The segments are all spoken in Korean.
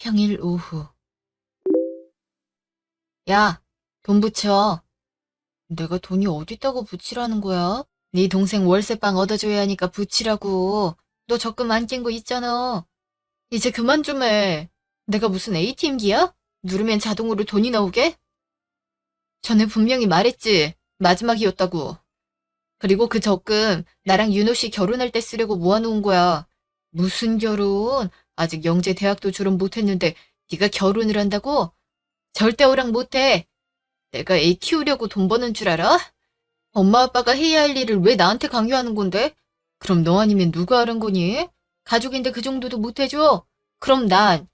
평일 오후. 야, 돈 붙여. 내가 돈이 어딨다고 붙이라는 거야? 네 동생 월세방 얻어줘야 하니까 붙이라고. 너 적금 안 깬 거 있잖아. 이제 그만 좀 해. 내가 무슨 ATM기야? 누르면 자동으로 돈이 나오게? 전에 분명히 말했지. 마지막이었다고. 그리고 그 적금 나랑 윤호 씨 결혼할 때 쓰려고 모아놓은 거야. 무슨 결혼? 아직 영재 대학도 졸업 못했는데 네가 결혼을 한다고? 절대 허락 못해. 내가 애 키우려고 돈 버는 줄 알아? 엄마 아빠가 해야 할 일을 왜 나한테 강요하는 건데? 그럼 너 아니면 누가 하는 거니? 가족인데 그 정도도 못 해줘? 그럼 난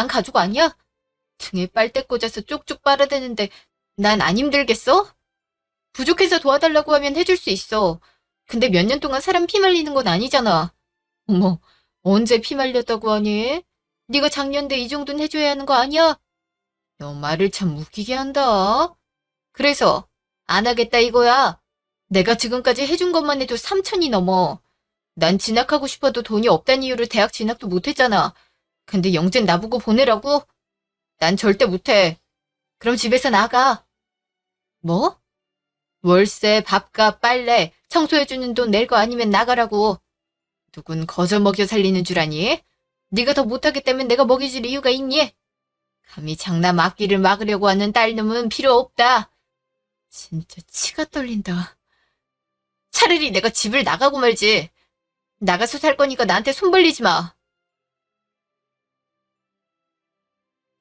가족 아니야? 등에 빨대 꽂아서 쪽쪽 빨아대는데 난 안 힘들겠어? 부족해서 도와달라고 하면 해줄 수 있어. 근데 몇 년 동안 사람 피 말리는 건 아니잖아. 어머, 언제 피 말렸다고 하니? 네가 작년대 이 정도는 해줘야 하는 거 아니야? 너 말을 참 웃기게 한다. 그래서 안 하겠다 이거야. 내가 지금까지 해준 것만 해도 3천이 넘어. 난 진학하고 싶어도 돈이 없다는 이유로 대학 진학도 못했잖아. 근데 영재는 나보고 보내라고? 난 절대 못해. 그럼 집에서 나가. 뭐? 월세, 밥값, 빨래, 청소해주는 돈 낼 거 아니면 나가라고. 누군 거저 먹여 살리는 줄 아니? 네가 더 못하겠다면 내가 먹여줄 이유가 있니? 감히 장남 앞길을 막으려고 하는 딸놈은 필요 없다. 진짜 치가 떨린다. 차라리 내가 집을 나가고 말지. 나가서 살 거니까 나한테 손 벌리지 마.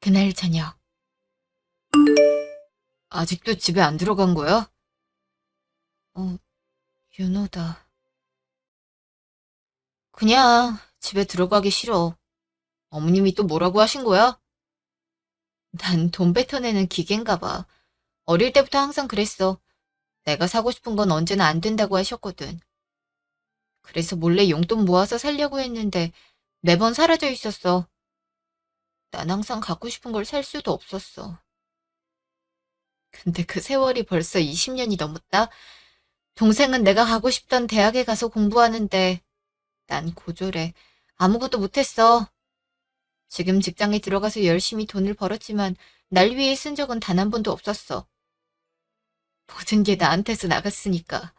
그날 저녁. 아직도 집에 안 들어간 거야? 어, 윤호다. 그냥 집에 들어가기 싫어. 어머님이 또 뭐라고 하신 거야? 난 돈 뱉어내는 기계인가 봐. 어릴 때부터 항상 그랬어. 내가 사고 싶은 건 언제나 안 된다고 하셨거든. 그래서 몰래 용돈 모아서 살려고 했는데 매번 사라져 있었어. 난 항상 갖고 싶은 걸 살 수도 없었어. 근데 그 세월이 벌써 20년이 넘었다? 동생은 내가 가고 싶던 대학에 가서 공부하는데 난 고졸해. 아무것도 못했어. 지금 직장에 들어가서 열심히 돈을 벌었지만 날 위해 쓴 적은 단 한 번도 없었어. 모든 게 나한테서 나갔으니까.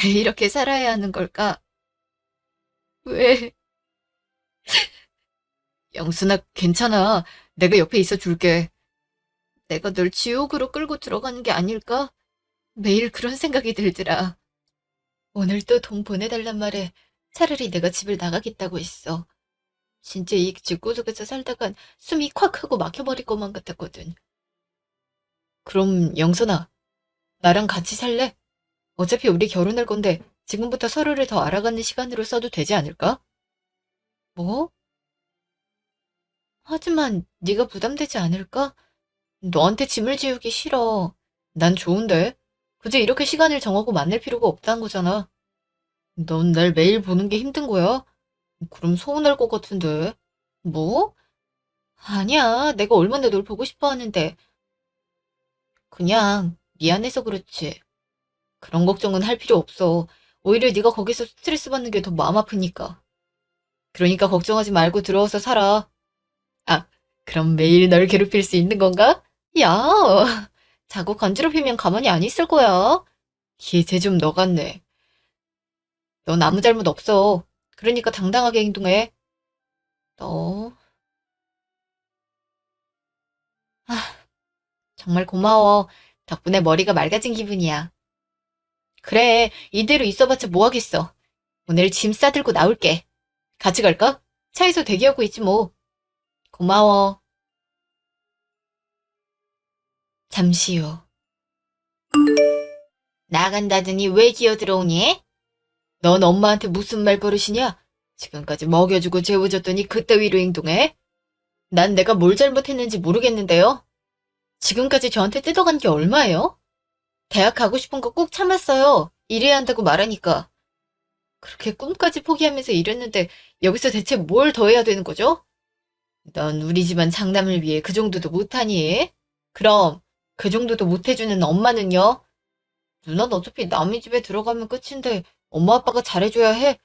왜 이렇게 살아야 하는 걸까? 왜? 영순아, 괜찮아. 내가 옆에 있어 줄게. 내가 널 지옥으로 끌고 들어가는 게 아닐까? 매일 그런 생각이 들더라. 오늘 또 돈 보내달란 말에 차라리 내가 집을 나가겠다고 했어. 진짜 이 집구석에서 살다간 숨이 콱 하고 막혀버릴 것만 같았거든. 그럼 영선아, 나랑 같이 살래? 어차피 우리 결혼할 건데 지금부터 서로를 더 알아가는 시간으로 써도 되지 않을까? 뭐? 하지만 네가 부담되지 않을까? 너한테 짐을 지우기 싫어. 난 좋은데. 굳이 이렇게 시간을 정하고 만날 필요가 없다는 거잖아. 넌 날 매일 보는 게 힘든 거야? 그럼 서운할 것 같은데. 뭐? 아니야. 내가 얼마나 널 보고 싶어 하는데. 그냥 미안해서 그렇지. 그런 걱정은 할 필요 없어. 오히려 네가 거기서 스트레스 받는 게 더 마음 아프니까. 그러니까 걱정하지 말고 들어와서 살아. 아, 그럼 매일 널 괴롭힐 수 있는 건가? 야, 자꾸 간지럽히면 가만히 안 있을 거야. 기세 좀 너 같네. 넌 아무 잘못 없어. 그러니까 당당하게 행동해. 너, 아, 정말 고마워. 덕분에 머리가 맑아진 기분이야. 그래, 이대로 있어봤자 뭐 하겠어. 오늘 짐 싸들고 나올게. 같이 갈까? 차에서 대기하고 있지 뭐. 고마워. 잠시 후. 나간다더니 왜 기어들어오니? 넌 엄마한테 무슨 말버릇이냐? 지금까지 먹여주고 재워줬더니 그따위로 행동해? 난 내가 뭘 잘못했는지 모르겠는데요. 지금까지 저한테 뜯어간 게 얼마예요? 대학 가고 싶은 거 꾹 참았어요. 일해야 한다고 말하니까. 그렇게 꿈까지 포기하면서 일했는데 여기서 대체 뭘 더 해야 되는 거죠? 넌 우리 집안 장남을 위해 그 정도도 못하니? 그럼 그 정도도 못해주는 엄마는요? 누난 어차피 남의 집에 들어가면 끝인데 엄마 아빠가 잘해줘야 해.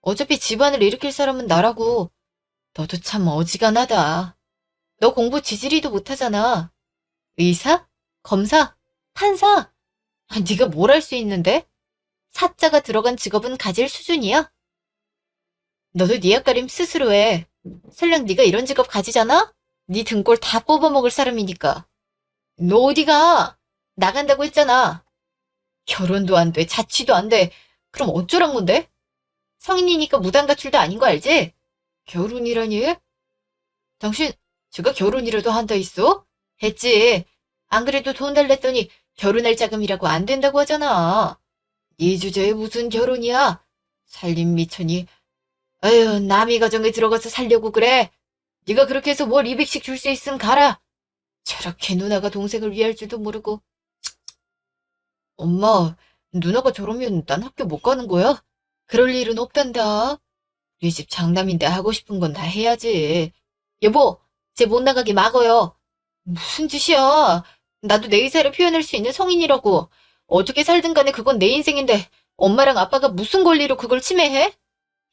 어차피 집안을 일으킬 사람은 나라고. 너도 참 어지간하다. 너 공부 지지리도 못하잖아. 의사? 검사? 판사? 네가 뭘 할 수 있는데? 사자가 들어간 직업은 가질 수준이야? 너도 네 앞가림 스스로 해. 설령 네가 이런 직업 가지잖아? 네 등골 다 뽑아먹을 사람이니까. 너 어디가? 나간다고 했잖아. 결혼도 안 돼, 자취도 안 돼. 그럼 어쩌란 건데? 성인이니까 무단 가출도 아닌 거 알지? 결혼이라니? 당신, 제가 결혼이라도 한다 있어? 했지. 안 그래도 돈 달랬더니 결혼할 자금이라고 안 된다고 하잖아. 이 주제에 무슨 결혼이야? 살림 미천이. 아유, 남의 가정에 들어가서 살려고 그래. 네가 그렇게 해서 월 200씩 줄 수 있으면 가라. 저렇게 누나가 동생을 위할 줄도 모르고. 엄마, 누나가 저러면 난 학교 못 가는 거야? 그럴 일은 없단다. 우리 집 장남인데 하고 싶은 건 다 해야지. 여보, 쟤 못 나가게 막어요. 무슨 짓이야. 나도 내 의사를 표현할 수 있는 성인이라고. 어떻게 살든 간에 그건 내 인생인데 엄마랑 아빠가 무슨 권리로 그걸 침해해?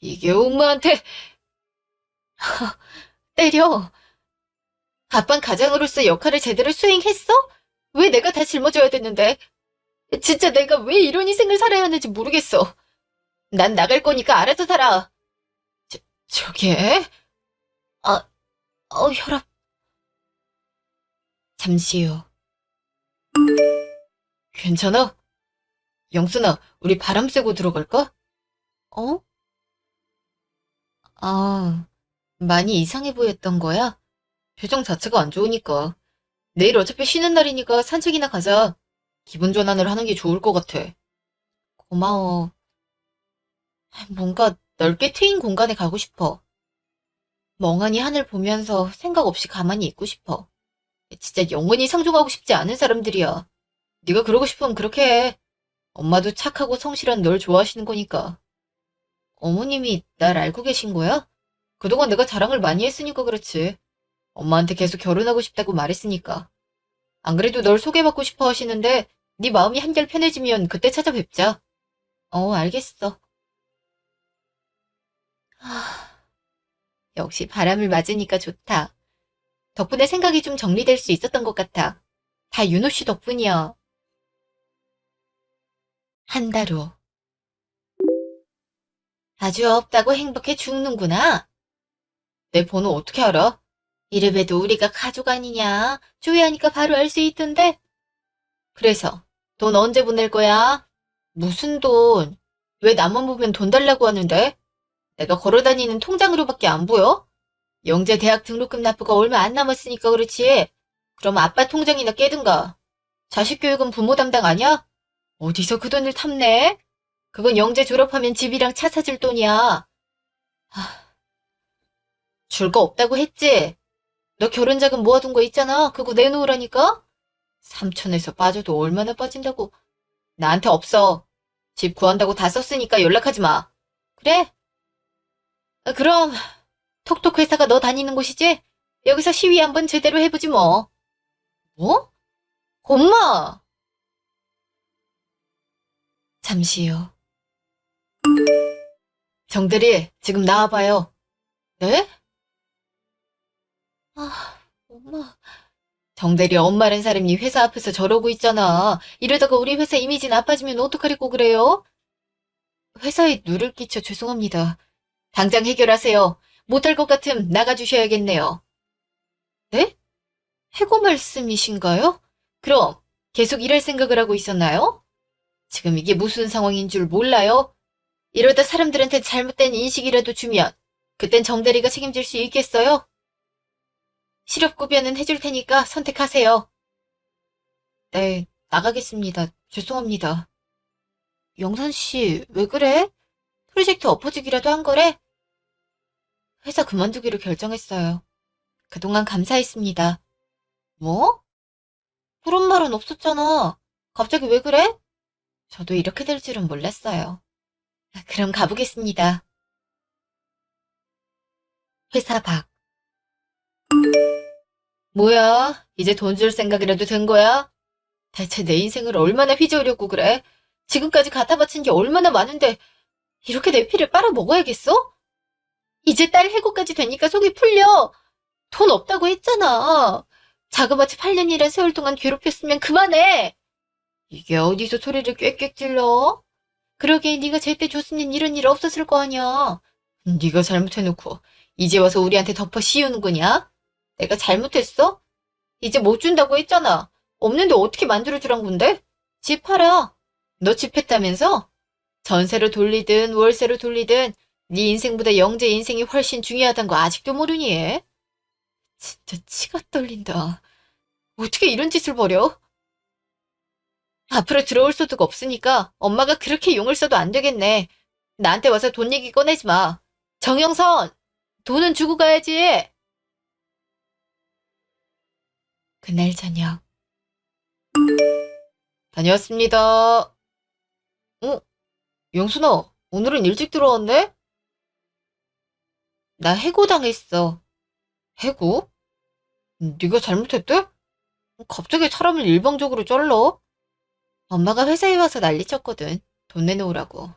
이게 엄마한테 때려. 아빤 가장으로서 역할을 제대로 수행했어? 왜 내가 다 짊어져야 되는데? 진짜 내가 왜 이런 인생을 살아야 하는지 모르겠어. 난 나갈 거니까 알아서 살아. 저게? 아, 혈압. 잠시 후. 괜찮아? 영순아, 우리 바람 쐬고 들어갈까? 어? 아, 많이 이상해 보였던 거야? 표정 자체가 안 좋으니까. 내일 어차피 쉬는 날이니까 산책이나 가자. 기분 전환을 하는 게 좋을 것 같아. 고마워. 뭔가 넓게 트인 공간에 가고 싶어. 멍하니 하늘 보면서 생각 없이 가만히 있고 싶어. 진짜 영원히 상종하고 싶지 않은 사람들이야. 네가 그러고 싶으면 그렇게 해. 엄마도 착하고 성실한 널 좋아하시는 거니까. 어머님이 날 알고 계신 거야? 그동안 내가 자랑을 많이 했으니까 그렇지. 엄마한테 계속 결혼하고 싶다고 말했으니까. 안 그래도 널 소개받고 싶어 하시는데 네 마음이 한결 편해지면 그때 찾아뵙자. 알겠어. 하, 역시 바람을 맞으니까 좋다. 덕분에 생각이 좀 정리될 수 있었던 것 같아. 다 윤호 씨 덕분이야. 한 달 후. 아주 없다고 행복해 죽는구나. 내 번호 어떻게 알아? 이래봬도 우리가 가족 아니냐. 조회하니까 바로 알 수 있던데. 그래서 돈 언제 보낼 거야? 무슨 돈? 왜 나만 보면 돈 달라고 하는데? 내가 걸어다니는 통장으로밖에 안 보여? 영재 대학 등록금 납부가 얼마 안 남았으니까 그렇지. 그럼 아빠 통장이나 깨든가. 자식 교육은 부모 담당 아니야? 어디서 그 돈을 탐내? 그건 영재 졸업하면 집이랑 차 사줄 돈이야. 줄 거 없다고 했지? 너 결혼자금 모아둔 거 있잖아. 그거 내놓으라니까? 삼천에서 빠져도 얼마나 빠진다고. 나한테 없어. 집 구한다고 다 썼으니까 연락하지 마. 그래? 그럼 톡톡 회사가 너 다니는 곳이지? 여기서 시위 한번 제대로 해보지 뭐. 뭐? 엄마! 잠시 후. 정대리, 지금 나와봐요. 네? 엄마. 정대리 엄마란 사람이 회사 앞에서 저러고 있잖아. 이러다가 우리 회사 이미지 나빠지면 어떡하려고 그래요? 회사에 누를 끼쳐 죄송합니다. 당장 해결하세요. 못할 것 같음 나가주셔야겠네요. 네? 해고 말씀이신가요? 그럼 계속 일할 생각을 하고 있었나요? 지금 이게 무슨 상황인 줄 몰라요? 이러다 사람들한테 잘못된 인식이라도 주면 그땐 정대리가 책임질 수 있겠어요? 실업급여는 해줄 테니까 선택하세요. 네, 나가겠습니다. 죄송합니다. 영선 씨, 왜 그래? 프로젝트 엎어지기라도 한 거래? 회사 그만두기로 결정했어요. 그동안 감사했습니다. 뭐? 그런 말은 없었잖아. 갑자기 왜 그래? 저도 이렇게 될 줄은 몰랐어요. 그럼 가보겠습니다. 회사 밖. 뭐야? 이제 돈 줄 생각이라도 된 거야? 대체 내 인생을 얼마나 휘저으려고 그래? 지금까지 갖다 바친 게 얼마나 많은데 이렇게 내 피를 빨아먹어야겠어? 이제 딸 해고까지 되니까 속이 풀려. 돈 없다고 했잖아. 자그마치 8년이란 세월 동안 괴롭혔으면 그만해. 이게 어디서 소리를 꽥꽥 질러? 그러게 네가 제때 줬으면 이런 일 없었을 거 아니야. 네가 잘못해놓고 이제 와서 우리한테 덮어 씌우는 거냐? 내가 잘못했어? 이제 못 준다고 했잖아. 없는데 어떻게 만들어주란 건데? 집 팔아. 너 집 했다면서? 전세로 돌리든 월세로 돌리든 네 인생보다 영재 인생이 훨씬 중요하단 거 아직도 모르니? 진짜 치가 떨린다. 어떻게 이런 짓을 벌여? 앞으로 들어올 수도 없으니까 엄마가 그렇게 용을 써도 안 되겠네. 나한테 와서 돈 얘기 꺼내지 마. 정영선! 돈은 주고 가야지. 그날 저녁. 다녀왔습니다. 어? 영순아, 오늘은 일찍 들어왔네? 나 해고당했어. 해고? 네가 잘못했대? 갑자기 사람을 일방적으로 잘라? 엄마가 회사에 와서 난리쳤거든. 돈 내놓으라고.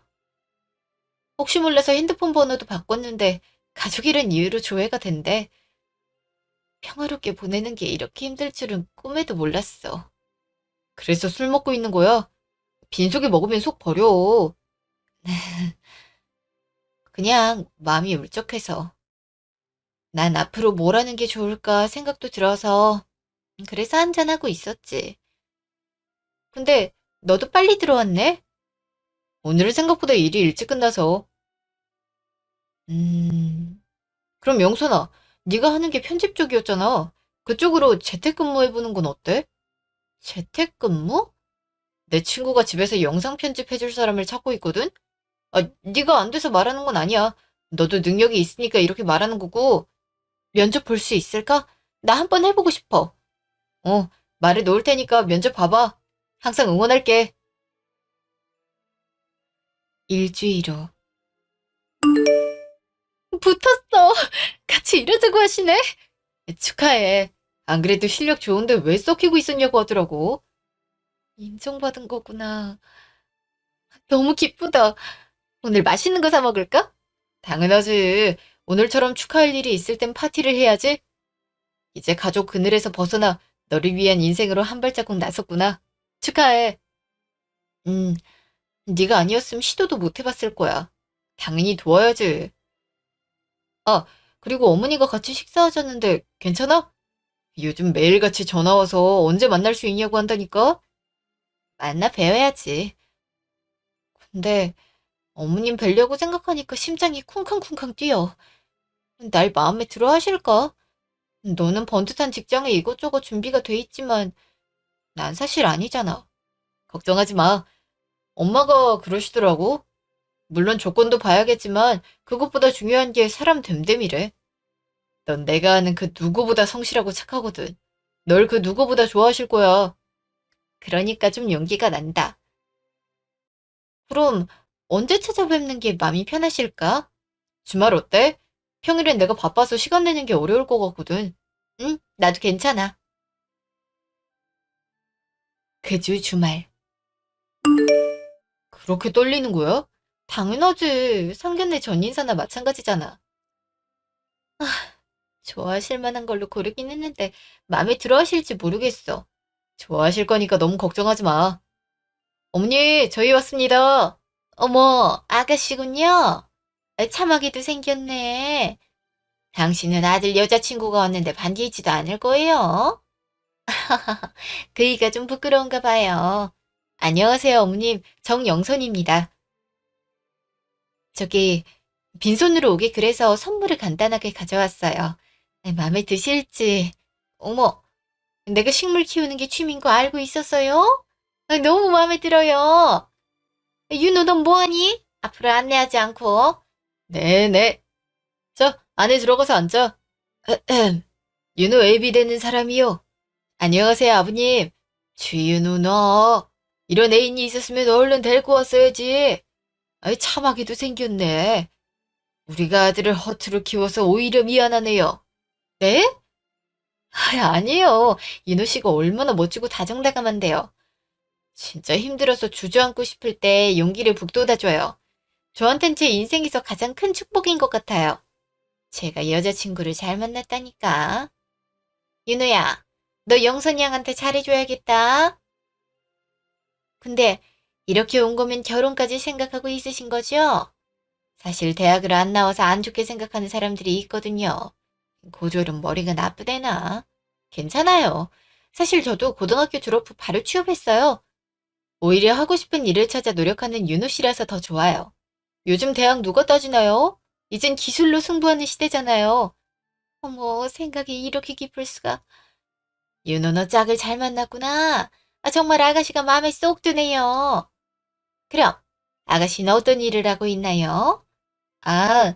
혹시 몰라서 핸드폰 번호도 바꿨는데 가족이란 이유로 조회가 된대. 평화롭게 보내는 게 이렇게 힘들 줄은 꿈에도 몰랐어. 그래서 술 먹고 있는 거야? 빈속에 먹으면 속 버려. 그냥 마음이 울적해서. 난 앞으로 뭘 하는 게 좋을까 생각도 들어서 그래서 한잔하고 있었지. 근데 너도 빨리 들어왔네? 오늘은 생각보다 일이 일찍 끝나서. 음... 그럼 영선아, 네가 하는 게 편집 쪽이었잖아. 그쪽으로 재택근무해보는 건 어때? 재택근무? 내 친구가 집에서 영상 편집해줄 사람을 찾고 있거든? 아, 네가 안 돼서 말하는 건 아니야. 너도 능력이 있으니까 이렇게 말하는 거고. 면접 볼 수 있을까? 나 한번 해보고 싶어. 어, 말해 놓을 테니까 면접 봐봐. 항상 응원할게. 일주일 후. 붙었어. 같이 일하자고 하시네. 축하해. 안 그래도 실력 좋은데 왜 썩히고 있었냐고 하더라고. 인정받은 거구나. 너무 기쁘다. 오늘 맛있는 거 사 먹을까? 당연하지. 오늘처럼 축하할 일이 있을 땐 파티를 해야지. 이제 가족 그늘에서 벗어나 너를 위한 인생으로 한 발자국 나섰구나. 축하해. 음, 네가 아니었으면 시도도 못 해봤을 거야. 당연히 도와야지. 아, 그리고 어머니가 같이 식사하자는데 괜찮아? 요즘 매일같이 전화 와서 언제 만날 수 있냐고 한다니까? 만나 뵈어야지. 근데 어머님 뵈려고 생각하니까 심장이 쿵쾅쿵쾅 뛰어. 날 마음에 들어 하실까? 너는 번듯한 직장에 이것저것 준비가 돼 있지만 난 사실 아니잖아. 걱정하지 마. 엄마가 그러시더라고. 물론 조건도 봐야겠지만 그것보다 중요한 게 사람 됨됨이래. 넌 내가 아는 그 누구보다 성실하고 착하거든. 널 그 누구보다 좋아하실 거야. 그러니까 좀 용기가 난다. 그럼 언제 찾아뵙는 게 마음이 편하실까? 주말 어때? 평일엔 내가 바빠서 시간 내는 게 어려울 것 같거든. 응, 나도 괜찮아. 그 주 주말. 그렇게 떨리는 거야? 당연하지. 상견례 전 인사나 마찬가지잖아. 좋아하실 만한 걸로 고르긴 했는데 마음에 들어 하실지 모르겠어. 좋아하실 거니까 너무 걱정하지 마. 어머니, 저희 왔습니다. 어머, 아가씨군요. 참하게도 생겼네. 당신은 아들 여자친구가 왔는데 반기지도 않을 거예요. 그이가 좀 부끄러운가 봐요. 안녕하세요, 어머님. 정영선입니다. 저기, 빈손으로 오게 그래서 선물을 간단하게 가져왔어요. 마음에 드실지. 어머, 내가 식물 키우는 게 취미인 거 알고 있었어요? 너무 마음에 들어요. 윤호, 넌 뭐하니? 앞으로 안내하지 않고. 네네. 자, 안에 들어가서 앉아. 윤호 애비 되는 사람이요. 안녕하세요, 아버님. 주윤호 너. 이런 애인이 있었으면 얼른 데리고 왔어야지. 아이, 참하기도 생겼네. 우리가 아들을 허투루 키워서 오히려 미안하네요. 네? 아니에요. 윤호 씨가 얼마나 멋지고 다정다감한데요. 진짜 힘들어서 주저앉고 싶을 때 용기를 북돋아줘요. 저한텐 제 인생에서 가장 큰 축복인 것 같아요. 제가 여자친구를 잘 만났다니까. 윤우야, 너 영선이 양한테 잘해줘야겠다. 근데 이렇게 온 거면 결혼까지 생각하고 있으신 거죠? 사실 대학을 안 나와서 안 좋게 생각하는 사람들이 있거든요. 고졸은 머리가 나쁘대나? 괜찮아요. 사실 저도 고등학교 졸업 후 바로 취업했어요. 오히려 하고 싶은 일을 찾아 노력하는 윤호 씨라서 더 좋아요. 요즘 대학 누가 따지나요? 이젠 기술로 승부하는 시대잖아요. 어머, 생각이 이렇게 깊을 수가. 윤호 너 짝을 잘 만났구나. 아, 정말 아가씨가 마음에 쏙 드네요. 그럼 아가씨는 어떤 일을 하고 있나요? 아,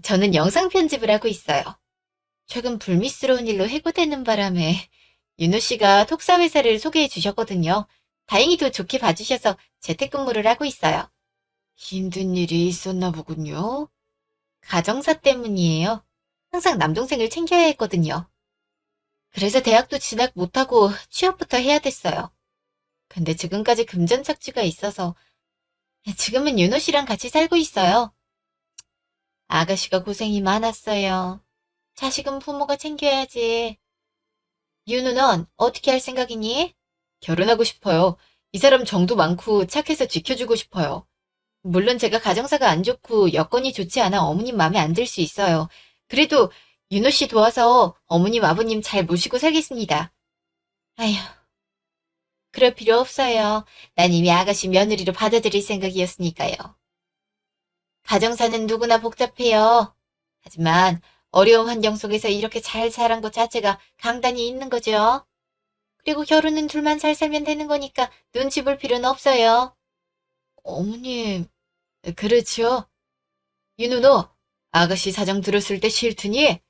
저는 영상 편집을 하고 있어요. 최근 불미스러운 일로 해고되는 바람에 윤호 씨가 톡사 회사를 소개해 주셨거든요. 다행히도 좋게 봐주셔서 재택근무를 하고 있어요. 힘든 일이 있었나 보군요. 가정사 때문이에요. 항상 남동생을 챙겨야 했거든요. 그래서 대학도 진학 못하고 취업부터 해야 됐어요. 근데 지금까지 금전착취가 있어서 지금은 윤호 씨랑 같이 살고 있어요. 아가씨가 고생이 많았어요. 자식은 부모가 챙겨야지. 윤우는 어떻게 할 생각이니? 결혼하고 싶어요. 이 사람 정도 많고 착해서 지켜주고 싶어요. 물론 제가 가정사가 안 좋고 여건이 좋지 않아 어머님 마음에 안 들 수 있어요. 그래도 윤호 씨 도와서 어머님, 아버님 잘 모시고 살겠습니다. 아휴, 그럴 필요 없어요. 난 이미 아가씨 며느리로 받아들일 생각이었으니까요. 가정사는 누구나 복잡해요. 하지만 어려운 환경 속에서 이렇게 잘 자란 것 자체가 강단이 있는 거죠. 그리고 결혼은 둘만 잘 살면 되는 거니까 눈치 볼 필요는 없어요. 어머님, 그렇죠. 윤우 너 아가씨 사정 들었을 때 싫더니?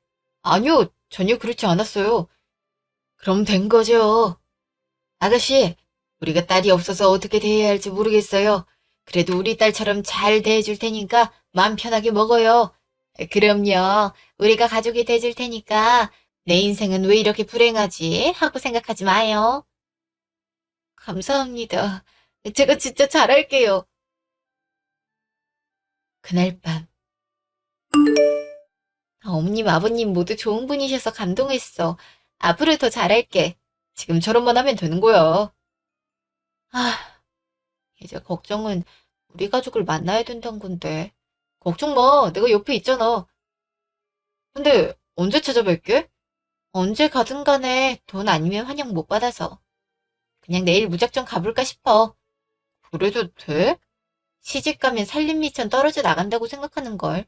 아니요, 전혀 그렇지 않았어요. 그럼 된 거죠. 아가씨, 우리가 딸이 없어서 어떻게 대해야 할지 모르겠어요. 그래도 우리 딸처럼 잘 대해줄 테니까 마음 편하게 먹어요. 그럼요. 우리가 가족이 돼줄 테니까 내 인생은 왜 이렇게 불행하지? 하고 생각하지 마요. 감사합니다. 제가 진짜 잘할게요. 그날 밤, 어머님, 아버님 모두 좋은 분이셔서 감동했어. 앞으로 더 잘할게. 지금처럼만 하면 되는 거야. 아, 이제 걱정은 우리 가족을 만나야 된다는 건데. 걱정 마. 내가 옆에 있잖아. 근데 언제 찾아뵐게? 언제 가든 간에 돈 아니면 환영 못 받아서. 그냥 내일 무작정 가볼까 싶어. 그래도 돼? 시집 가면 살림 미천 떨어져 나간다고 생각하는걸.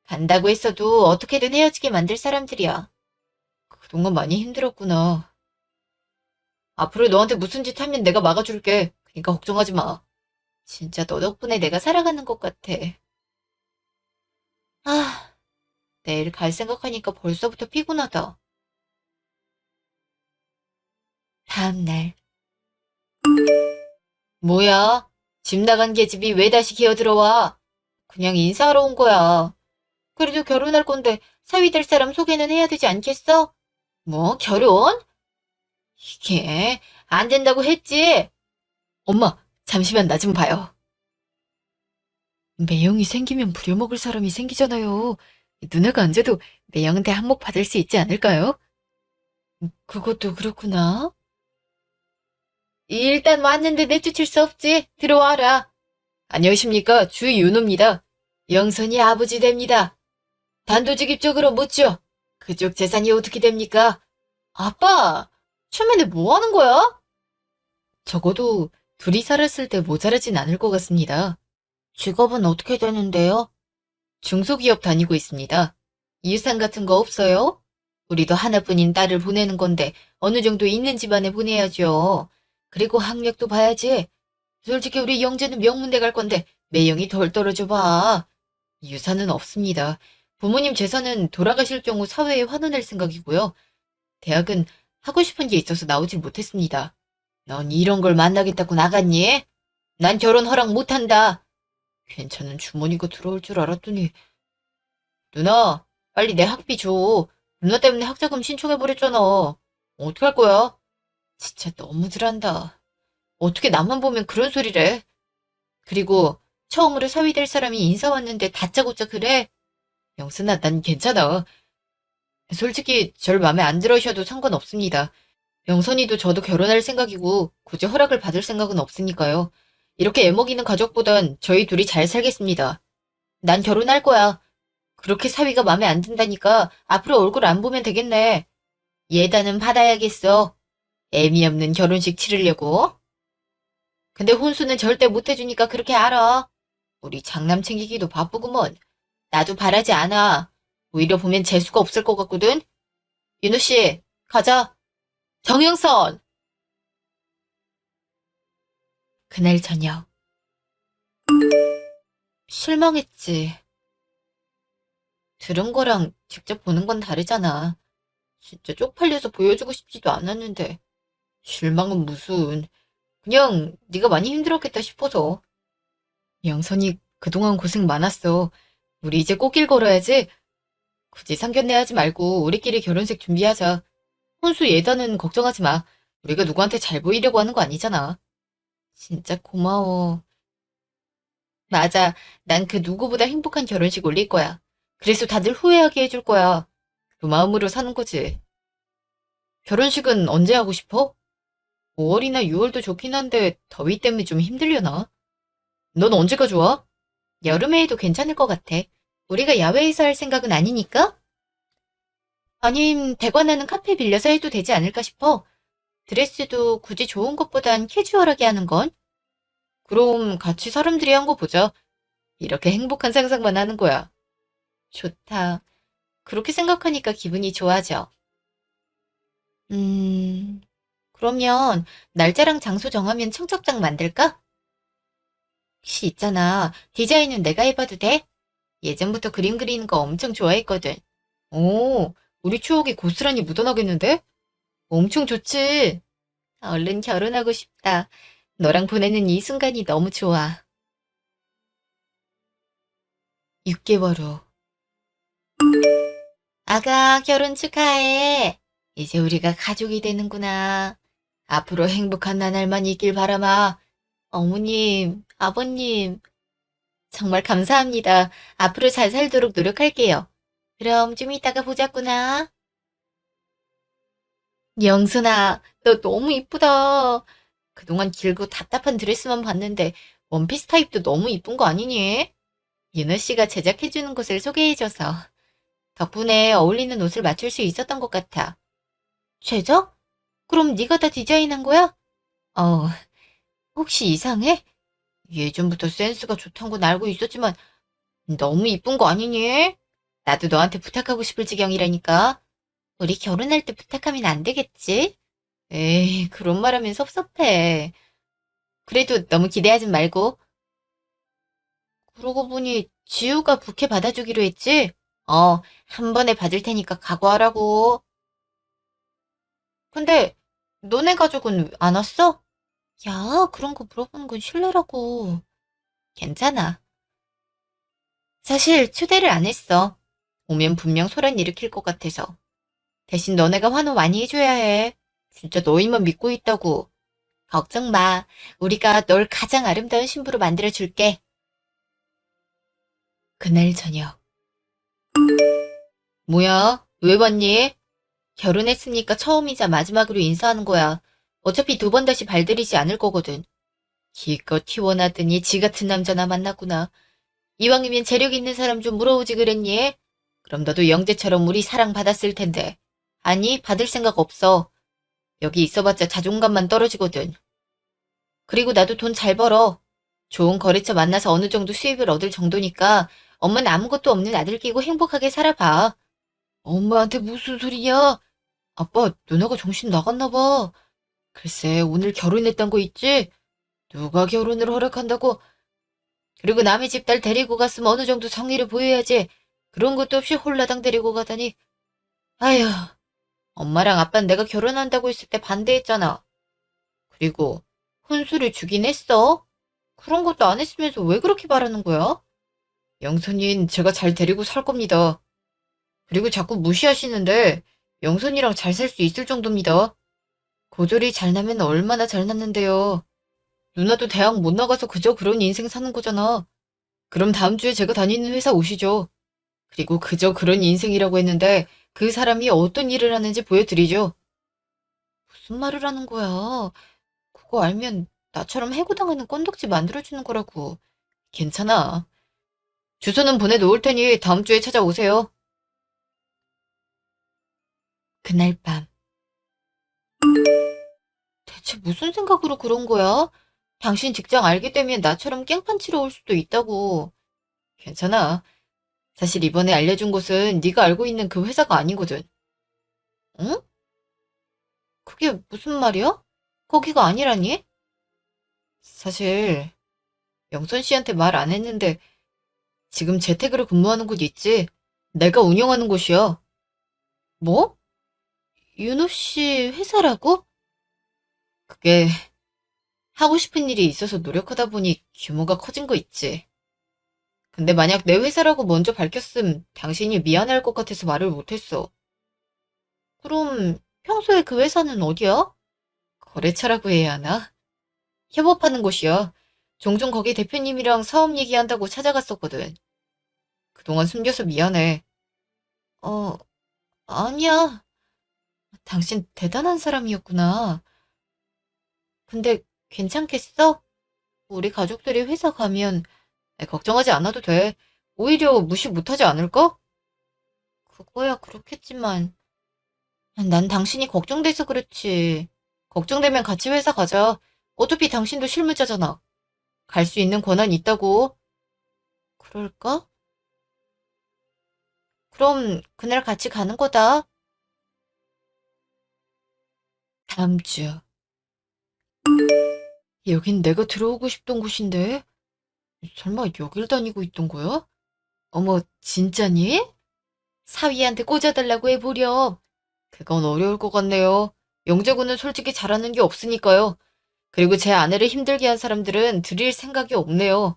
간다고 했어도 어떻게든 헤어지게 만들 사람들이야. 그동안 많이 힘들었구나. 앞으로 너한테 무슨 짓 하면 내가 막아줄게. 그러니까 걱정하지 마. 진짜 너 덕분에 내가 살아가는 것 같아. 아, 내일 갈 생각하니까 벌써부터 피곤하다. 다음 날. 뭐야? 집 나간 계집이 왜 다시 기어들어와? 그냥 인사하러 온 거야. 그래도 결혼할 건데 사위 될 사람 소개는 해야 되지 않겠어? 뭐, 결혼? 이게 안 된다고 했지? 엄마, 잠시만 나 좀 봐요. 매형이 생기면 부려먹을 사람이 생기잖아요. 누나가 안 돼도 매형한테 한몫 받을 수 있지 않을까요? 그것도 그렇구나. 일단 왔는데 내쫓을 수 없지. 들어와라. 안녕하십니까. 주윤호입니다. 영선이 아버지 됩니다. 단도직입적으로 묻죠. 그쪽 재산이 어떻게 됩니까? 아빠, 처음에는 뭐 하는 거야? 적어도 둘이 살았을 때 모자라진 않을 것 같습니다. 직업은 어떻게 되는데요? 중소기업 다니고 있습니다. 유산 같은 거 없어요? 우리도 하나뿐인 딸을 보내는 건데 어느 정도 있는 집안에 보내야죠. 그리고 학력도 봐야지. 솔직히 우리 영재는 명문대 갈 건데 매형이 덜 떨어져 봐. 유산은 없습니다. 부모님 재산은 돌아가실 경우 사회에 환원할 생각이고요. 대학은 하고 싶은 게 있어서 나오질 못했습니다. 넌 이런 걸 만나겠다고 나갔니? 난 결혼 허락 못한다. 괜찮은 주머니가 들어올 줄 알았더니 누나, 빨리 내 학비 줘. 누나 때문에 학자금 신청해버렸잖아. 어떡할 거야? 진짜 너무들 한다. 어떻게 나만 보면 그런 소리를 해? 그리고 처음으로 사위 될 사람이 인사 왔는데 다짜고짜 그래? 영순아, 난 괜찮아. 솔직히 절 마음에 안 들으셔도 상관없습니다. 영선이도 저도 결혼할 생각이고 굳이 허락을 받을 생각은 없으니까요. 이렇게 애먹이는 가족보단 저희 둘이 잘 살겠습니다. 난 결혼할 거야. 그렇게 사위가 마음에 안 든다니까 앞으로 얼굴 안 보면 되겠네. 예단은 받아야겠어. 애미 없는 결혼식 치르려고. 근데 혼수는 절대 못 해주니까 그렇게 알아. 우리 장남 챙기기도 바쁘구먼. 나도 바라지 않아. 오히려 보면 재수가 없을 것 같거든. 윤우 씨, 가자. 정영선! 그날 저녁. 실망했지. 들은 거랑 직접 보는 건 다르잖아. 진짜 쪽팔려서 보여주고 싶지도 않았는데. 실망은 무슨. 그냥 네가 많이 힘들었겠다 싶어서. 영선이 그동안 고생 많았어. 우리 이제 꽃길 걸어야지. 굳이 상견례하지 말고 우리끼리 결혼식 준비하자. 혼수 예단은 걱정하지 마. 우리가 누구한테 잘 보이려고 하는 거 아니잖아. 진짜 고마워. 맞아. 난 그 누구보다 행복한 결혼식 올릴 거야. 그래서 다들 후회하게 해줄 거야. 그 마음으로 사는 거지. 결혼식은 언제 하고 싶어? 5월이나 6월도 좋긴 한데 더위 때문에 좀 힘들려나? 넌 언제가 좋아? 여름에 해도 괜찮을 것 같아. 우리가 야외에서 할 생각은 아니니까? 아님 대관하는 카페 빌려서 해도 되지 않을까 싶어. 드레스도 굳이 좋은 것보단 캐주얼하게 하는 건? 그럼 같이 사람들이 한 거 보자. 이렇게 행복한 상상만 하는 거야. 좋다. 그렇게 생각하니까 기분이 좋아져. 음, 그러면 날짜랑 장소 정하면 청첩장 만들까? 혹시 있잖아. 디자인은 내가 해봐도 돼? 예전부터 그림 그리는 거 엄청 좋아했거든. 오, 우리 추억이 고스란히 묻어나겠는데? 엄청 좋지. 얼른 결혼하고 싶다. 너랑 보내는 이 순간이 너무 좋아. 6개월 후. 아가, 결혼 축하해. 이제 우리가 가족이 되는구나. 앞으로 행복한 나날만 있길 바라마. 어머님, 아버님, 정말 감사합니다. 앞으로 잘 살도록 노력할게요. 그럼 좀 이따가 보자꾸나. 영순아, 너 너무 이쁘다. 그동안 길고 답답한 드레스만 봤는데 원피스 타입도 너무 이쁜 거 아니니? 윤호 씨가 제작해주는 곳을 소개해줘서 덕분에 어울리는 옷을 맞출 수 있었던 것 같아. 제작? 그럼 네가 다 디자인한 거야? 어, 혹시 이상해? 예전부터 센스가 좋다는 건 알고 있었지만 너무 이쁜 거 아니니? 나도 너한테 부탁하고 싶을 지경이라니까. 우리 결혼할 때 부탁하면 안 되겠지? 에이, 그런 말 하면 섭섭해. 그래도 너무 기대하진 말고. 그러고 보니 지우가 부케 받아주기로 했지? 한 번에 받을 테니까 각오하라고. 근데 너네 가족은 안 왔어? 야, 그런 거 물어보는 건 실례라고. 괜찮아. 사실 초대를 안 했어. 오면 분명 소란 일으킬 것 같아서. 대신 너네가 환호 많이 해줘야 해. 진짜 너희만 믿고 있다고. 걱정 마. 우리가 널 가장 아름다운 신부로 만들어줄게. 그날 저녁. 뭐야? 왜 왔니? 결혼했으니까 처음이자 마지막으로 인사하는 거야. 어차피 두 번 다시 발들이지 않을 거거든. 기껏 키워놨더니 지 같은 남자나 만났구나. 이왕이면 재력 있는 사람 좀 물어오지 그랬니? 그럼 너도 영재처럼 우리 사랑받았을 텐데. 아니, 받을 생각 없어. 여기 있어봤자 자존감만 떨어지거든. 그리고 나도 돈 잘 벌어. 좋은 거래처 만나서 어느 정도 수입을 얻을 정도니까 엄마는 아무것도 없는 아들 끼고 행복하게 살아봐. 엄마한테 무슨 소리냐? 아빠, 누나가 정신 나갔나 봐. 글쎄, 오늘 결혼했단 거 있지? 누가 결혼을 허락한다고? 그리고 남의 집 딸 데리고 갔으면 어느 정도 성의를 보여야지. 그런 것도 없이 홀라당 데리고 가다니. 아휴, 엄마랑 아빠는 내가 결혼한다고 했을 때 반대했잖아. 그리고 혼수를 주긴 했어. 그런 것도 안 했으면서 왜 그렇게 말하는 거야? 영선이는 제가 잘 데리고 살 겁니다. 그리고 자꾸 무시하시는데 영선이랑 잘 살 수 있을 정도입니다. 고졸이 잘 나면 얼마나 잘 났는데요. 누나도 대학 못 나가서 그저 그런 인생 사는 거잖아. 그럼 다음 주에 제가 다니는 회사 오시죠. 그리고 그저 그런 인생이라고 했는데 그 사람이 어떤 일을 하는지 보여드리죠. 무슨 말을 하는 거야? 그거 알면 나처럼 해고당하는 꼰덕지 만들어주는 거라고. 괜찮아. 주소는 보내놓을 테니 다음 주에 찾아오세요. 그날 밤. 대체 무슨 생각으로 그런 거야? 당신 직장 알게 되면 나처럼 깽판 치러 올 수도 있다고. 괜찮아. 사실 이번에 알려준 곳은 네가 알고 있는 그 회사가 아니거든. 응? 그게 무슨 말이야? 거기가 아니라니? 사실 영선 씨한테 말 안 했는데 지금 재택으로 근무하는 곳 있지? 내가 운영하는 곳이야. 뭐? 윤호 씨 회사라고? 그게 하고 싶은 일이 있어서 노력하다 보니 규모가 커진 거 있지. 근데 만약 내 회사라고 먼저 밝혔음 당신이 미안할 것 같아서 말을 못했어. 그럼 평소에 그 회사는 어디야? 거래처라고 해야 하나? 협업하는 곳이야. 종종 거기 대표님이랑 사업 얘기한다고 찾아갔었거든. 그동안 숨겨서 미안해. 어, 아니야. 당신 대단한 사람이었구나. 근데 괜찮겠어? 우리 가족들이 회사 가면 걱정하지 않아도 돼. 오히려 무시 못하지 않을까? 그거야 그렇겠지만 난 당신이 걱정돼서 그렇지. 걱정되면 같이 회사 가자. 어차피 당신도 실무자잖아. 갈 수 있는 권한 있다고. 그럴까? 그럼 그날 같이 가는 거다. 다음 주. 여긴 내가 들어오고 싶던 곳인데? 설마 여길 다니고 있던 거야? 어머, 진짜니? 사위한테 꽂아달라고 해보렴. 그건 어려울 것 같네요. 영재군은 솔직히 잘하는 게 없으니까요. 그리고 제 아내를 힘들게 한 사람들은 드릴 생각이 없네요.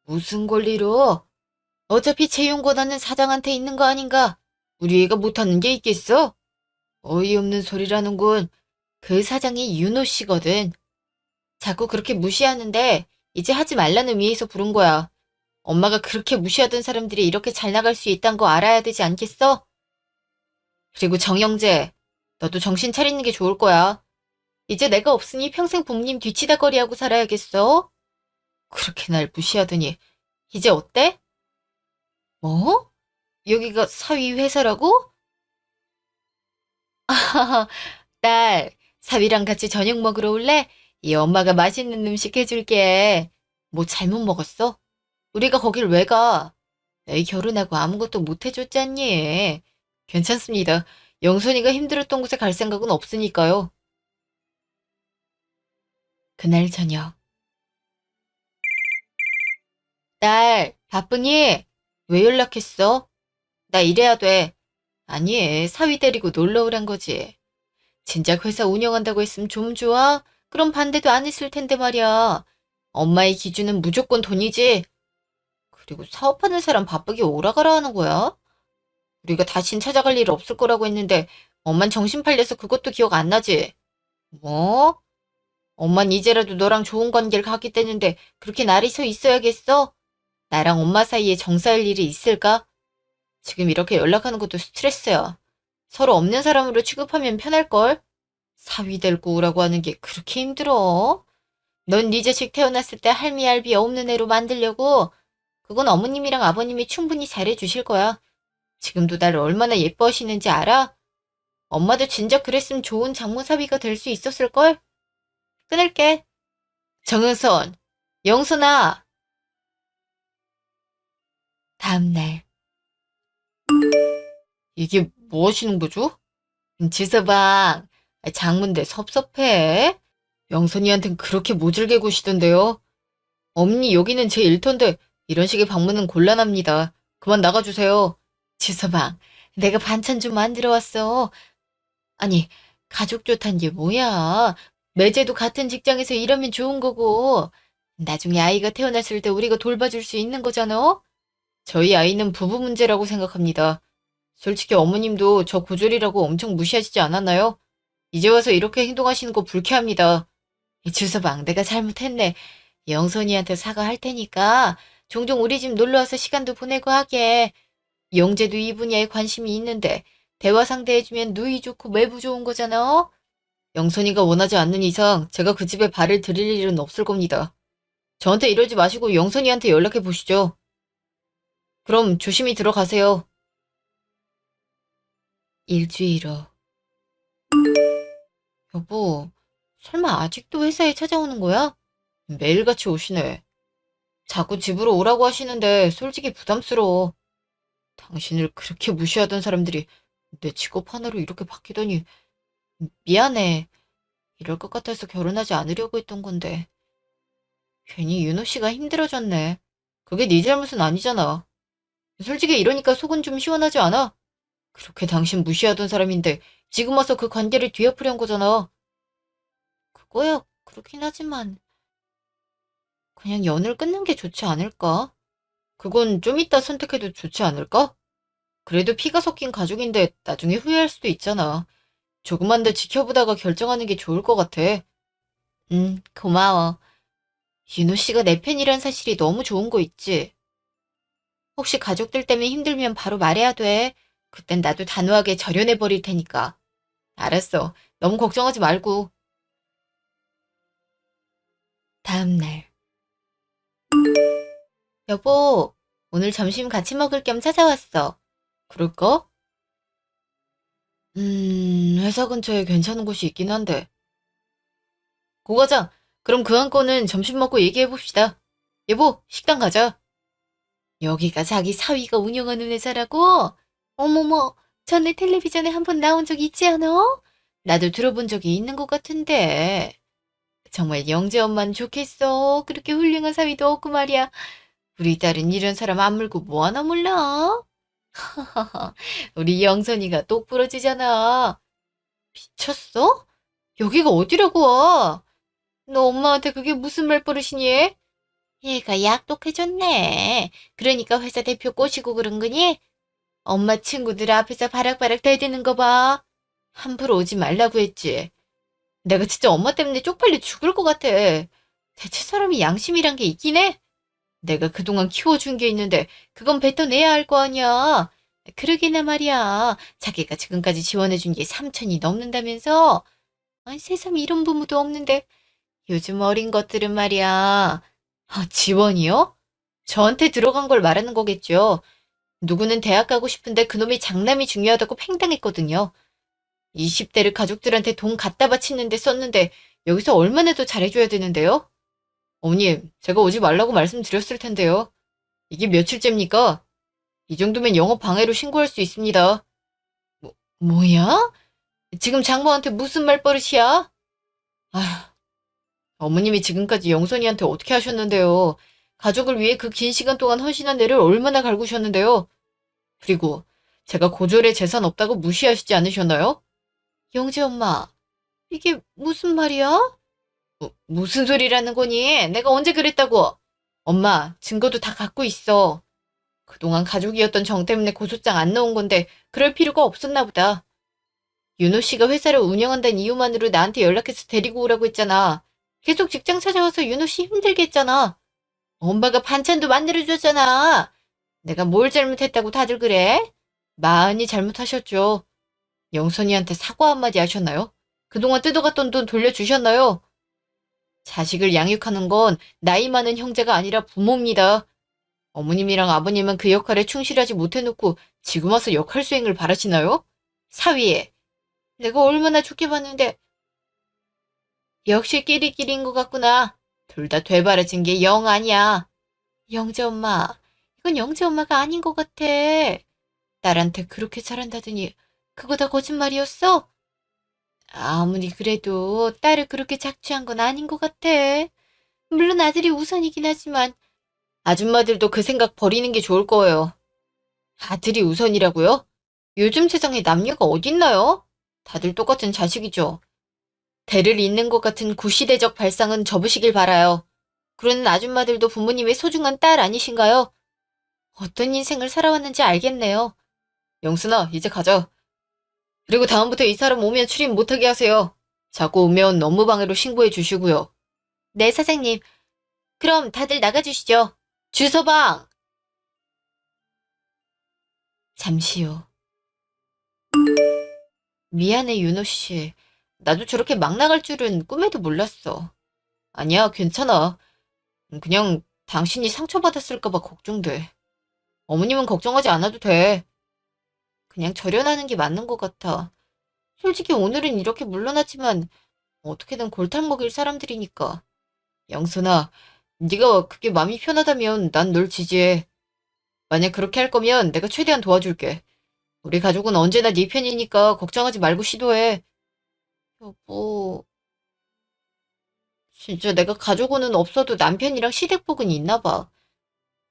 무슨 권리로? 어차피 채용 권한은 사장한테 있는 거 아닌가? 우리 애가 못하는 게 있겠어? 어이없는 소리라는군. 그 사장이 윤호 씨거든. 자꾸 그렇게 무시하는데 이제 하지 말라는 의미에서 부른 거야. 엄마가 그렇게 무시하던 사람들이 이렇게 잘 나갈 수 있다는 거 알아야 되지 않겠어? 그리고 정영재, 너도 정신 차리는 게 좋을 거야. 이제 내가 없으니 평생 부모님 뒤치다거리하고 살아야겠어? 그렇게 날 무시하더니 이제 어때? 뭐? 여기가 사위 회사라고? 딸, 사위랑 같이 저녁 먹으러 올래? 이 엄마가 맛있는 음식 해줄게. 뭐 잘못 먹었어? 우리가 거길 왜 가? 애 결혼하고 아무것도 못 해줬잖니. 괜찮습니다. 영선이가 힘들었던 곳에 갈 생각은 없으니까요. 그날 저녁. 딸, 바쁘니? 왜 연락했어? 나 일해야 돼. 아니, 사위 데리고 놀러 오란 거지. 진작 회사 운영한다고 했으면 좀 좋아? 그럼 반대도 안 했을 텐데 말이야. 엄마의 기준은 무조건 돈이지. 그리고 사업하는 사람 바쁘게 오라가라 하는 거야? 우리가 다신 찾아갈 일 없을 거라고 했는데 엄만 정신 팔려서 그것도 기억 안 나지? 뭐? 엄만 이제라도 너랑 좋은 관계를 갖겠다는데 그렇게 날이 서 있어야겠어? 나랑 엄마 사이에 정사할 일이 있을까? 지금 이렇게 연락하는 것도 스트레스야. 서로 없는 사람으로 취급하면 편할걸? 사위 데리고 오라고 하는 게 그렇게 힘들어? 넌 네 자식 태어났을 때 할미할비 없는 애로 만들려고? 그건 어머님이랑 아버님이 충분히 잘해주실 거야. 지금도 날 얼마나 예뻐하시는지 알아? 엄마도 진작 그랬으면 좋은 장모사위가 될 수 있었을걸? 끊을게. 정은선, 영선아. 다음날. 이게 뭐 하시는 거죠? 지서방, 장문대 섭섭해. 영선이한텐 그렇게 모질게 구시던데요. 엄니 여기는 제 일터인데 이런 식의 방문은 곤란합니다. 그만 나가주세요. 지서방, 내가 반찬 좀 만들어 왔어. 아니, 가족 좋단 게 뭐야. 매제도 같은 직장에서 일하면 좋은 거고. 나중에 아이가 태어났을 때 우리가 돌봐줄 수 있는 거잖아. 저희 아이는 부부 문제라고 생각합니다. 솔직히 어머님도 저 고졸이라고 엄청 무시하시지 않았나요? 이제 와서 이렇게 행동하시는 거 불쾌합니다. 주서방, 내가 잘못했네. 영선이한테 사과할 테니까 종종 우리 집 놀러와서 시간도 보내고 하게. 영재도 이 분야에 관심이 있는데 대화 상대해주면 누이 좋고 매부 좋은 거잖아. 영선이가 원하지 않는 이상 제가 그 집에 발을 들일 일은 없을 겁니다. 저한테 이러지 마시고 영선이한테 연락해 보시죠. 그럼 조심히 들어가세요. 일주일 후. 여보, 설마 아직도 회사에 찾아오는 거야? 매일같이 오시네. 자꾸 집으로 오라고 하시는데 솔직히 부담스러워. 당신을 그렇게 무시하던 사람들이 내 직업 하나로 이렇게 바뀌더니 미안해. 이럴 것 같아서 결혼하지 않으려고 했던 건데. 괜히 윤호 씨가 힘들어졌네. 그게 네 잘못은 아니잖아. 솔직히 이러니까 속은 좀 시원하지 않아? 그렇게 당신 무시하던 사람인데 지금 와서 그 관계를 뒤엎으려는 거잖아. 그거야 그렇긴 하지만 그냥 연을 끊는 게 좋지 않을까? 그건 좀 이따 선택해도 좋지 않을까? 그래도 피가 섞인 가족인데 나중에 후회할 수도 있잖아. 조금만 더 지켜보다가 결정하는 게 좋을 것 같아. 고마워. 윤호 씨가 내 팬이란 사실이 너무 좋은 거 있지? 혹시 가족들 때문에 힘들면 바로 말해야 돼. 그땐 나도 단호하게 절연해 버릴 테니까. 알았어. 너무 걱정하지 말고. 다음 날. 여보, 오늘 점심 같이 먹을 겸 찾아왔어. 그럴까? 회사 근처에 괜찮은 곳이 있긴 한데. 고과장, 그럼 그 안건은 점심 먹고 얘기해 봅시다. 여보, 식당 가자. 여기가 자기 사위가 운영하는 회사라고? 어머머, 전에 텔레비전에 한 번 나온 적 있지 않아? 나도 들어본 적이 있는 것 같은데. 정말 영재 엄마는 좋겠어. 그렇게 훌륭한 사위도 없고 말이야. 우리 딸은 이런 사람 안 물고 뭐 하나 몰라? 우리 영선이가 똑 부러지잖아. 미쳤어? 여기가 어디라고 와? 너 엄마한테 그게 무슨 말버릇이니? 얘가 약독해졌네. 그러니까 회사 대표 꼬시고 그런 거니? 엄마 친구들 앞에서 바락바락 대드는 거 봐. 함부로 오지 말라고 했지. 내가 진짜 엄마 때문에 쪽팔려 죽을 것 같아. 대체 사람이 양심이란 게 있긴 해? 내가 그동안 키워준 게 있는데 그건 뱉어내야 할 거 아니야. 그러기나 말이야. 자기가 지금까지 지원해준 게 3천이 넘는다면서? 아니, 세상에 이런 부모도 없는데 요즘 어린 것들은 말이야. 지원이요? 저한테 들어간 걸 말하는 거겠죠. 누구는 대학 가고 싶은데 그놈이 장남이 중요하다고 팽당했거든요. 20대를 가족들한테 돈 갖다 바치는데 썼는데 여기서 얼마나 더 잘해줘야 되는데요? 어머님, 제가 오지 말라고 말씀드렸을 텐데요. 이게 며칠째입니까? 이 정도면 영업 방해로 신고할 수 있습니다. 뭐야? 지금 장모한테 무슨 말버릇이야? 아휴, 어머님이 지금까지 영선이한테 어떻게 하셨는데요? 가족을 위해 그 긴 시간 동안 헌신한 애를 얼마나 갈구셨는데요? 그리고 제가 고졸에 재산 없다고 무시하시지 않으셨나요? 영재 엄마, 이게 무슨 말이야? 무슨 소리라는 거니? 내가 언제 그랬다고? 엄마, 증거도 다 갖고 있어. 그동안 가족이었던 정 때문에 고소장 안 넣은 건데 그럴 필요가 없었나 보다. 윤호 씨가 회사를 운영한다는 이유만으로 나한테 연락해서 데리고 오라고 했잖아. 계속 직장 찾아와서 윤호 씨 힘들게 했잖아. 엄마가 반찬도 만들어줬잖아. 내가 뭘 잘못했다고 다들 그래? 많이 잘못하셨죠. 영선이한테 사과 한마디 하셨나요? 그동안 뜯어갔던 돈 돌려주셨나요? 자식을 양육하는 건 나이 많은 형제가 아니라 부모입니다. 어머님이랑 아버님은 그 역할에 충실하지 못해놓고 지금 와서 역할 수행을 바라시나요? 사위에. 내가 얼마나 좋게 봤는데. 역시 끼리끼리인 것 같구나. 둘 다 되바라진 게 영 아니야. 영재 엄마, 이건 영재 엄마가 아닌 것 같아. 딸한테 그렇게 잘한다더니 그거 다 거짓말이었어? 아무리 그래도 딸을 그렇게 착취한 건 아닌 것 같아. 물론 아들이 우선이긴 하지만 아줌마들도 그 생각 버리는 게 좋을 거예요. 아들이 우선이라고요? 요즘 세상에 남녀가 어딨나요? 다들 똑같은 자식이죠. 대를 잇는 것 같은 구시대적 발상은 접으시길 바라요. 그러는 아줌마들도 부모님의 소중한 딸 아니신가요? 어떤 인생을 살아왔는지 알겠네요. 영순아, 이제 가자. 그리고 다음부터 이 사람 오면 출입 못하게 하세요. 자꾸 오면 업무방해로 신고해 주시고요. 네, 사장님. 그럼 다들 나가주시죠. 주서방! 잠시 후. 미안해, 윤호 씨. 나도 저렇게 막 나갈 줄은 꿈에도 몰랐어. 아니야, 괜찮아. 그냥 당신이 상처받았을까봐 걱정돼. 어머님은 걱정하지 않아도 돼. 그냥 절연하는 게 맞는 것 같아. 솔직히 오늘은 이렇게 물러났지만 어떻게든 골탕 먹일 사람들이니까. 영선아, 네가 그게 마음이 편하다면 난 널 지지해. 만약 그렇게 할 거면 내가 최대한 도와줄게. 우리 가족은 언제나 네 편이니까 걱정하지 말고 시도해. 여보, 진짜 내가 가족은 없어도 남편이랑 시댁복은 있나 봐.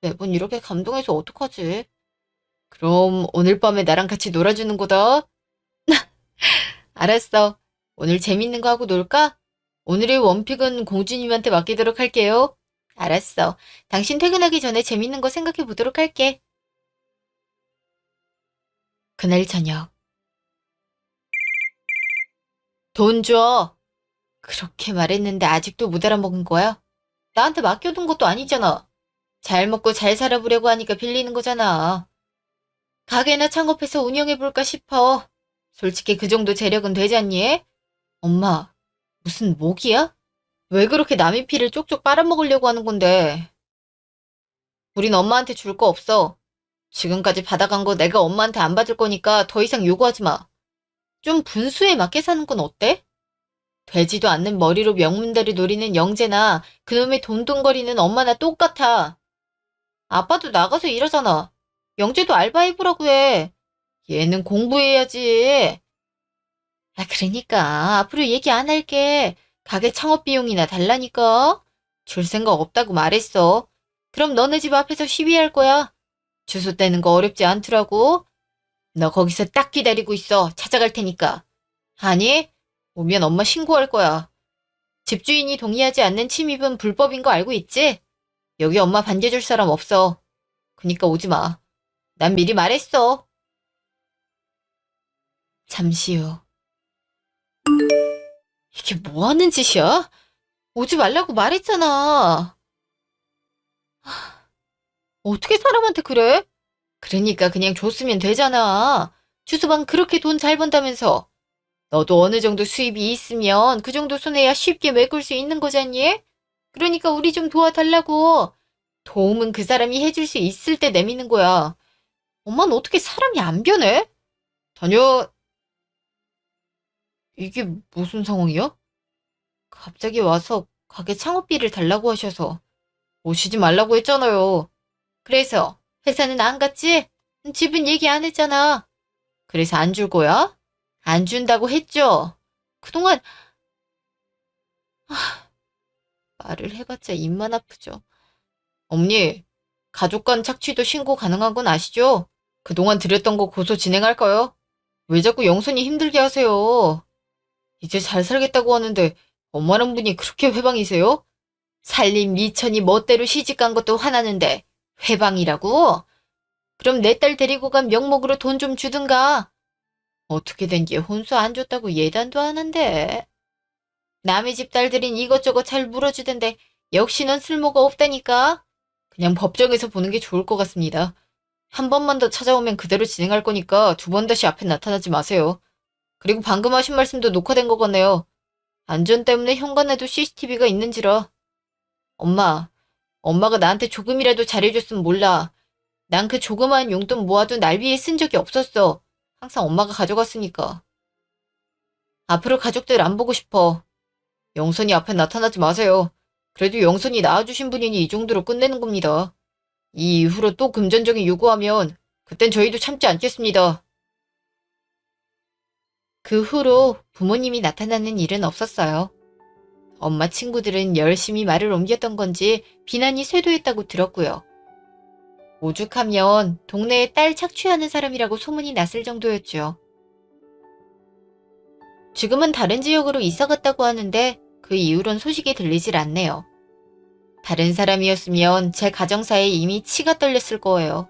매번 이렇게 감동해서 어떡하지? 그럼 오늘 밤에 나랑 같이 놀아주는 거다. 알았어. 오늘 재밌는 거 하고 놀까? 오늘의 원픽은 공주님한테 맡기도록 할게요. 알았어. 당신 퇴근하기 전에 재밌는 거 생각해 보도록 할게. 그날 저녁. 돈 줘. 그렇게 말했는데 아직도 못 알아먹은 거야? 나한테 맡겨둔 것도 아니잖아. 잘 먹고 잘 살아보려고 하니까 빌리는 거잖아. 가게나 창업해서 운영해볼까 싶어. 솔직히 그 정도 재력은 되지 않니? 엄마, 무슨 모기야? 왜 그렇게 남의 피를 쪽쪽 빨아먹으려고 하는 건데? 우린 엄마한테 줄 거 없어. 지금까지 받아간 거 내가 엄마한테 안 받을 거니까 더 이상 요구하지 마. 좀 분수에 맞게 사는 건 어때? 되지도 않는 머리로 명문대를 노리는 영재나 그놈의 돈돈거리는 엄마나 똑같아. 아빠도 나가서 일하잖아. 영재도 알바해보라고 해. 얘는 공부해야지. 아, 그러니까 앞으로 얘기 안 할게. 가게 창업 비용이나 달라니까. 줄 생각 없다고 말했어. 그럼 너네 집 앞에서 시위할 거야. 주소 떼는 거 어렵지 않더라고. 너 거기서 딱 기다리고 있어. 찾아갈 테니까. 아니, 오면 엄마 신고할 거야. 집주인이 동의하지 않는 침입은 불법인 거 알고 있지? 여기 엄마 반겨줄 사람 없어. 그니까 오지 마. 난 미리 말했어. 잠시 후. 이게 뭐 하는 짓이야? 오지 말라고 말했잖아. 어떻게 사람한테 그래? 그러니까 그냥 줬으면 되잖아. 주소방 그렇게 돈 잘 번다면서. 너도 어느 정도 수입이 있으면 그 정도 손해야 쉽게 메꿀 수 있는 거잖니? 그러니까 우리 좀 도와달라고. 도움은 그 사람이 해줄 수 있을 때 내미는 거야. 엄마는 어떻게 사람이 안 변해? 다녀, 이게 무슨 상황이야? 갑자기 와서 가게 창업비를 달라고 하셔서 오시지 말라고 했잖아요. 그래서 회사는 안 갔지? 집은 얘기 안 했잖아. 그래서 안 줄 거야? 안 준다고 했죠? 그동안 말을 해봤자 입만 아프죠. 어머니, 가족 간 착취도 신고 가능한 건 아시죠? 그동안 드렸던 거 고소 진행할까요? 왜 자꾸 영순이 힘들게 하세요? 이제 잘 살겠다고 하는데 엄마란 분이 그렇게 회방이세요? 살림 미천이 멋대로 시집간 것도 화나는데 회방이라고? 그럼 내 딸 데리고 간 명목으로 돈 좀 주든가. 어떻게 된 게 혼수 안 줬다고 예단도 하는데. 남의 집 딸들인 이것저것 잘 물어주던데 역시 넌 쓸모가 없다니까. 그냥 법정에서 보는 게 좋을 것 같습니다. 한 번만 더 찾아오면 그대로 진행할 거니까 두 번 다시 앞에 나타나지 마세요. 그리고 방금 하신 말씀도 녹화된 거 같네요. 안전 때문에 현관에도 CCTV가 있는지라. 엄마가 나한테 조금이라도 잘해줬으면 몰라. 난 그 조그마한 용돈 모아도 날 위해 쓴 적이 없었어. 항상 엄마가 가져갔으니까. 앞으로 가족들 안 보고 싶어. 영선이 앞에 나타나지 마세요. 그래도 영선이 낳아주신 분이니 이 정도로 끝내는 겁니다. 이 이후로 또 금전적인 요구하면 그땐 저희도 참지 않겠습니다. 그 후로 부모님이 나타나는 일은 없었어요. 엄마 친구들은 열심히 말을 옮겼던 건지 비난이 쇄도했다고 들었고요. 오죽하면 동네에 딸 착취하는 사람이라고 소문이 났을 정도였죠. 지금은 다른 지역으로 이사 갔다고 하는데 그 이후론 소식이 들리질 않네요. 다른 사람이었으면 제 가정사에 이미 치가 떨렸을 거예요.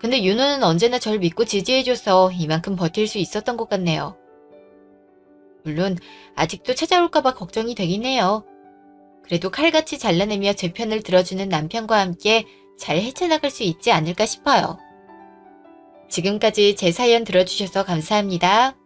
근데 윤호는 언제나 절 믿고 지지해줘서 이만큼 버틸 수 있었던 것 같네요. 물론 아직도 찾아올까봐 걱정이 되긴 해요. 그래도 칼같이 잘라내며 제 편을 들어주는 남편과 함께 잘 헤쳐나갈 수 있지 않을까 싶어요. 지금까지 제 사연 들어주셔서 감사합니다.